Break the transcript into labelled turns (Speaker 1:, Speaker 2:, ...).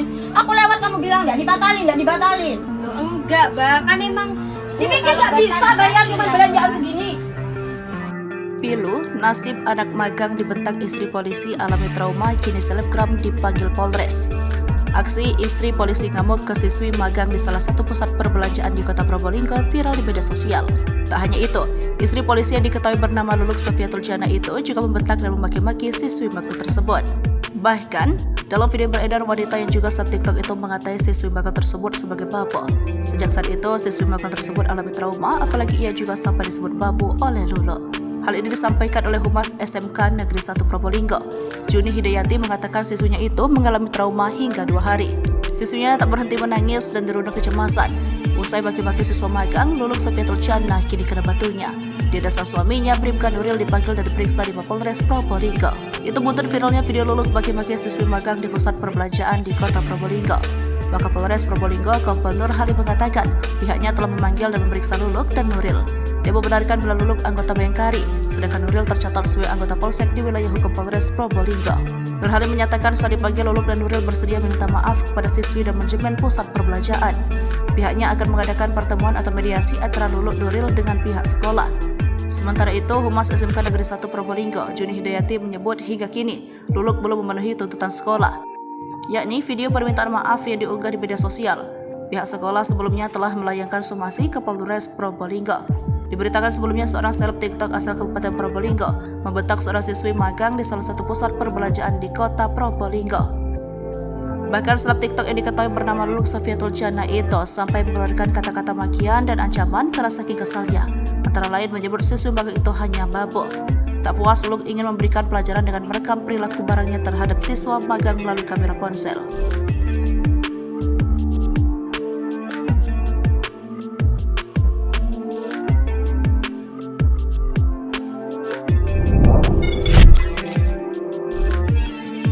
Speaker 1: dibatalin. Aku lewat kamu bilang nggak dibatalin, nggak dibatalin.
Speaker 2: Loh, enggak, Mbak. Kan emang
Speaker 1: Dipikir nggak bisa bayar cuma belanjaan segini.
Speaker 3: Pilu, nasib anak magang dibentang istri polisi alami trauma, kini selebgram dipanggil Polres. Aksi istri polisi ngamuk ke siswi magang di salah satu pusat perbelanjaan di kota Probolinggo viral di media sosial. Tak hanya itu, istri polisi yang diketahui bernama Luluk Sofiatul Jana itu juga membentak dan memaki-maki siswi magang tersebut. Bahkan, dalam video beredar, wanita yang juga sub TikTok itu mengatai siswi magang tersebut sebagai babu. Sejak saat itu, siswi magang tersebut alami trauma, apalagi ia juga sampai disebut babu oleh Luluk. Hal ini disampaikan oleh Humas SMK Negeri 1 Probolinggo. Juni Hidayati mengatakan siswinya itu mengalami trauma hingga 2 hari. Siswinya tak berhenti menangis dan dirundung kecemasan. Usai maki-maki siswa magang, Luluk Sofiatul Jana kini kena batunya. Dia dan sang suaminya, Bribka Nuril, dipanggil dan diperiksa di Mapolres Probolinggo. Itu buntut viralnya video Luluk maki-maki siswi magang di pusat perbelanjaan di kota Probolinggo. Wakapolres Probolinggo, Kompol Nur Halim mengatakan pihaknya telah memanggil dan memeriksa Luluk dan Nuril. Dia membenarkan bila Luluk anggota Bayangkari, sedangkan Nuril tercatat sebagai anggota Polsek di wilayah hukum Polres Probolinggo. Nur Halim menyatakan saat dipanggil, Luluk dan Nuril bersedia meminta maaf kepada siswi dan manajemen pusat perbelanjaan. Pihaknya akan mengadakan pertemuan atau mediasi antara Luluk Nuril dengan pihak sekolah. Sementara itu, Humas SMK Negeri 1 Probolinggo, Juni Hidayati, menyebut hingga kini Luluk belum memenuhi tuntutan sekolah, yakni video permintaan maaf yang diunggah di media sosial. Pihak sekolah sebelumnya telah melayangkan somasi ke Polres Probolinggo. Diberitakan sebelumnya seorang seleb TikTok asal Kabupaten Probolinggo membentak seorang siswi magang di salah satu pusat perbelanjaan di kota Probolinggo. Bahkan seleb TikTok yang diketahui bernama Luluk Sofiatul Jana itu sampai mengeluarkan kata-kata makian dan ancaman karena saking kesalnya. Antara lain menyebut siswi magang itu hanya babu. Tak puas, Luluk ingin memberikan pelajaran dengan merekam perilaku barangnya terhadap siswa magang melalui kamera ponsel.